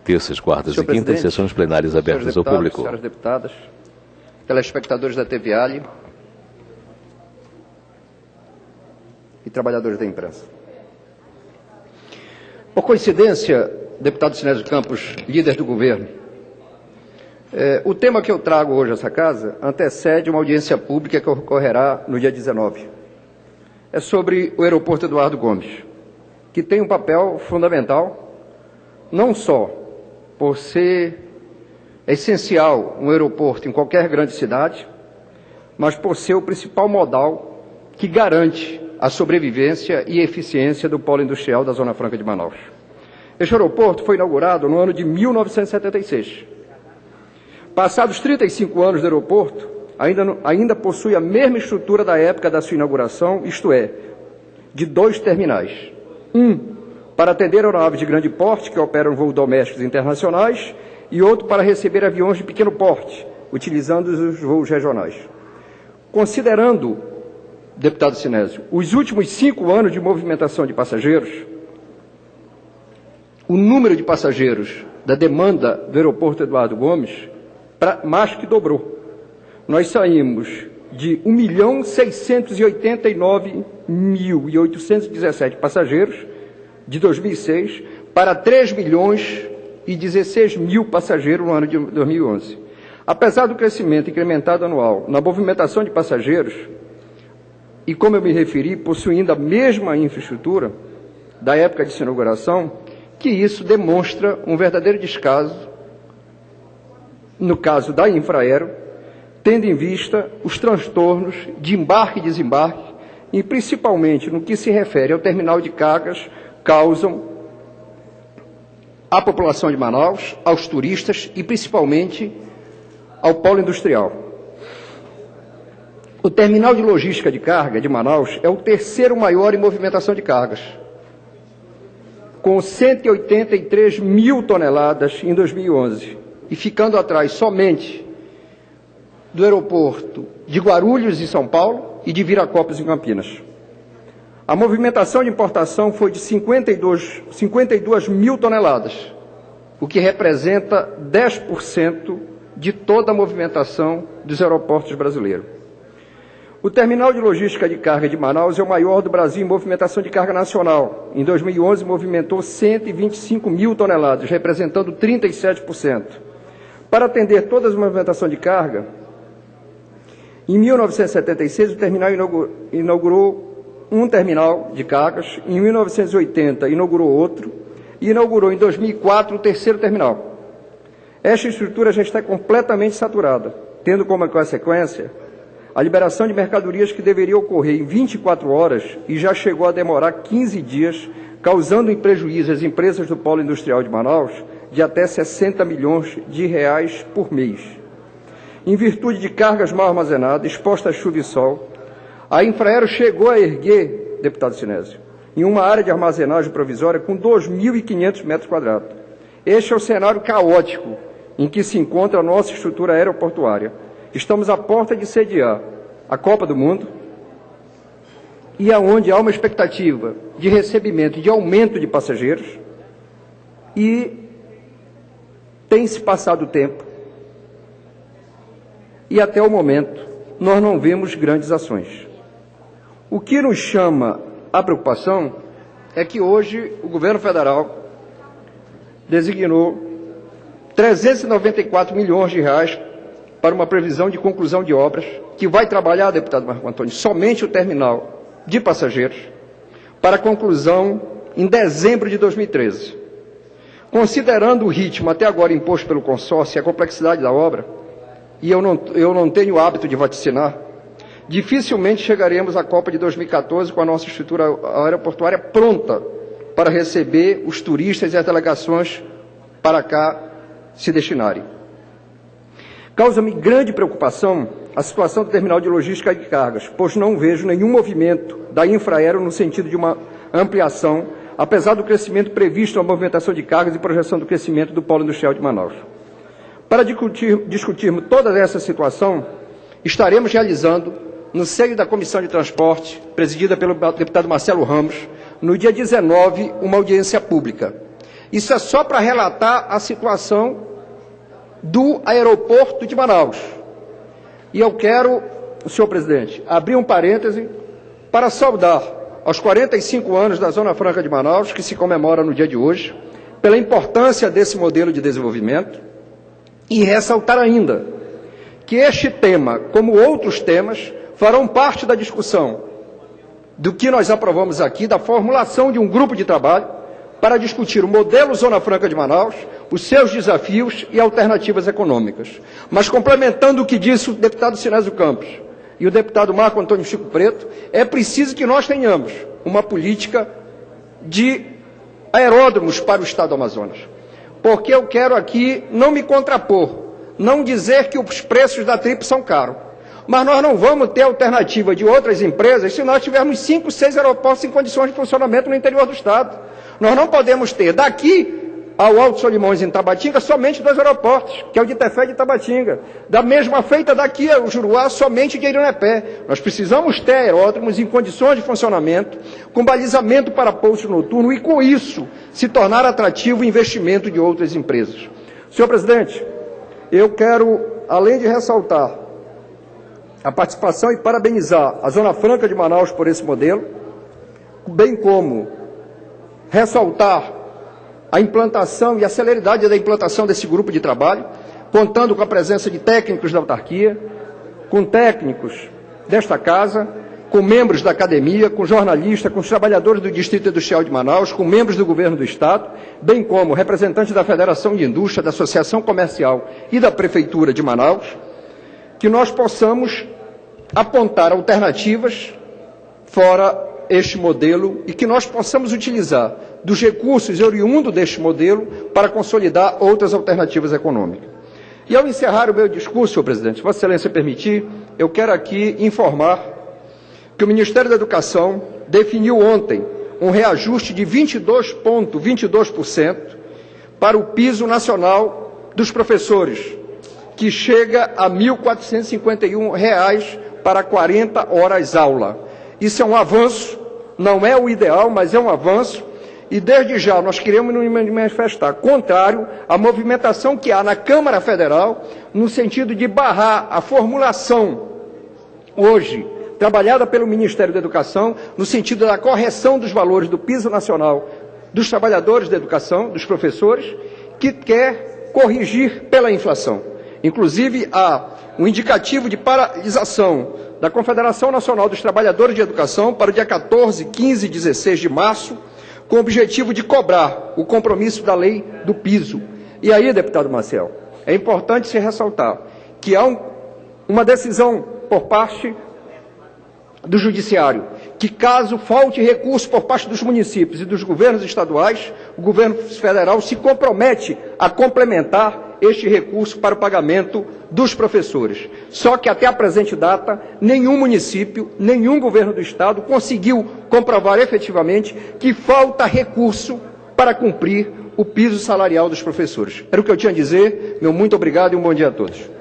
Terças, quartas Senhor e quintas, presidente, sessões plenárias abertas ao público. Senhoras deputadas, telespectadores da TV Ali e trabalhadores da imprensa. Por coincidência, deputado Sinésio Campos, líder do governo, o tema que eu trago hoje a essa casa antecede uma audiência pública que ocorrerá no dia 19. É sobre o aeroporto Eduardo Gomes, que tem um papel fundamental, não só por ser essencial um aeroporto em qualquer grande cidade, mas por ser o principal modal que garante a sobrevivência e eficiência do polo industrial da Zona Franca de Manaus. Este aeroporto foi inaugurado no ano de 1976. Passados 35 anos do aeroporto, ainda possui a mesma estrutura da época da sua inauguração, isto é, de 2 terminais. Um para atender aeronaves de grande porte, que operam voos domésticos e internacionais, e outro para receber aviões de pequeno porte, utilizando os voos regionais. Considerando, deputado Sinésio, os últimos 5 anos de movimentação de passageiros, o número de passageiros da demanda do aeroporto Eduardo Gomes mais que dobrou. Nós saímos de 1.689.817 passageiros de 2006 para 3.016.000 passageiros no ano de 2011. Apesar do crescimento incrementado anual na movimentação de passageiros, e como eu me referi, possuindo a mesma infraestrutura da época de sua inauguração, que isso demonstra um verdadeiro descaso no caso da Infraero, tendo em vista os transtornos de embarque e desembarque, e principalmente no que se refere ao terminal de cargas, causam à população de Manaus, aos turistas e principalmente ao polo industrial. O terminal de logística de carga de Manaus é o terceiro maior em movimentação de cargas, com 183 mil toneladas em 2011, e ficando atrás somente do aeroporto de Guarulhos, em São Paulo, e de Viracopos, em Campinas. A movimentação de importação foi de 52 mil toneladas, o que representa 10% de toda a movimentação dos aeroportos brasileiros. O terminal de logística de carga de Manaus é o maior do Brasil em movimentação de carga nacional. Em 2011, movimentou 125 mil toneladas, representando 37%. Para atender toda a movimentação de carga, em 1976, o terminal inaugurou um terminal de cargas, em 1980 inaugurou outro, e inaugurou em 2004 o terceiro terminal. Esta estrutura já está completamente saturada, tendo como consequência a liberação de mercadorias que deveria ocorrer em 24 horas e já chegou a demorar 15 dias, causando em prejuízo às empresas do polo industrial de Manaus de até 60 milhões de reais por mês. Em virtude de cargas mal armazenadas, expostas a chuva e sol, a Infraero chegou a erguer, deputado Sinésio, em uma área de armazenagem provisória com 2.500 metros quadrados. Este é o cenário caótico em que se encontra a nossa estrutura aeroportuária. Estamos à porta de sediar a Copa do Mundo e aonde há uma expectativa de recebimento, de aumento de passageiros, e tem-se passado o tempo e até o momento nós não vemos grandes ações. O que nos chama a preocupação é que hoje o governo federal designou 394 milhões de reais para uma previsão de conclusão de obras, que vai trabalhar, deputado Marco Antônio, somente o terminal de passageiros, para conclusão em dezembro de 2013. Considerando o ritmo até agora imposto pelo consórcio e a complexidade da obra, e eu não tenho o hábito de vaticinar, dificilmente chegaremos à Copa de 2014 com a nossa estrutura aeroportuária pronta para receber os turistas e as delegações para cá se destinarem. Causa-me grande preocupação a situação do terminal de logística de cargas, pois não vejo nenhum movimento da Infraero no sentido de uma ampliação, apesar do crescimento previsto na movimentação de cargas e projeção do crescimento do polo industrial de Manaus. Para discutirmos toda essa situação, estaremos realizando, no seio da Comissão de Transporte, presidida pelo deputado Marcelo Ramos, no dia 19, uma audiência pública. Isso é só para relatar a situação do aeroporto de Manaus. E eu quero, senhor presidente, abrir um parêntese para saudar aos 45 anos da Zona Franca de Manaus, que se comemora no dia de hoje, pela importância desse modelo de desenvolvimento, e ressaltar ainda que este tema, como outros temas, farão parte da discussão do que nós aprovamos aqui, da formulação de um grupo de trabalho para discutir o modelo Zona Franca de Manaus, os seus desafios e alternativas econômicas. Mas, complementando o que disse o deputado Sinésio Campos e o deputado Marco Antônio Chico Preto, é preciso que nós tenhamos uma política de aeródromos para o Estado do Amazonas. Porque eu quero aqui não me contrapor, não dizer que os preços da TRIP são caros. Mas nós não vamos ter alternativa de outras empresas se nós tivermos 5, 6 aeroportos em condições de funcionamento no interior do Estado. Nós não podemos ter daqui ao Alto Solimões, em Tabatinga, somente 2 aeroportos, que é o de Tefé e de Tabatinga. Da mesma feita daqui ao Juruá, somente de Irinepé. Nós precisamos ter aeródromos em condições de funcionamento, com balizamento para pouso noturno e, com isso, se tornar atrativo o investimento de outras empresas. Senhor presidente, eu quero, além de ressaltar a participação e parabenizar a Zona Franca de Manaus por esse modelo, bem como ressaltar a implantação e a celeridade da implantação desse grupo de trabalho, contando com a presença de técnicos da autarquia, com técnicos desta casa, com membros da academia, com jornalistas, com os trabalhadores do Distrito Industrial de Manaus, com membros do Governo do Estado, bem como representantes da Federação de Indústria, da Associação Comercial e da Prefeitura de Manaus, que nós possamos apontar alternativas fora este modelo e que nós possamos utilizar dos recursos oriundos deste modelo para consolidar outras alternativas econômicas. E ao encerrar o meu discurso, senhor presidente, se Vossa Excelência permitir, eu quero aqui informar que o Ministério da Educação definiu ontem um reajuste de 22,22% para o piso nacional dos professores, que chega a R$ 1.451 para 40 horas aula. Isso é um avanço, não é o ideal, mas é um avanço, e desde já nós queremos nos manifestar contrário à movimentação que há na Câmara Federal, no sentido de barrar a formulação hoje trabalhada pelo Ministério da Educação, no sentido da correção dos valores do piso nacional dos trabalhadores da educação, dos professores, que quer corrigir pela inflação. Inclusive, há um indicativo de paralisação da Confederação Nacional dos Trabalhadores de Educação para o dia 14, 15 e 16 de março, com o objetivo de cobrar o compromisso da lei do piso. E aí, deputado Marcel, é importante se ressaltar que há uma decisão por parte do Judiciário, que caso falte recurso por parte dos municípios e dos governos estaduais, o governo federal se compromete a complementar este recurso para o pagamento dos professores. Só que até a presente data, nenhum município, nenhum governo do Estado conseguiu comprovar efetivamente que falta recurso para cumprir o piso salarial dos professores. Era o que eu tinha a dizer. Meu muito obrigado e um bom dia a todos.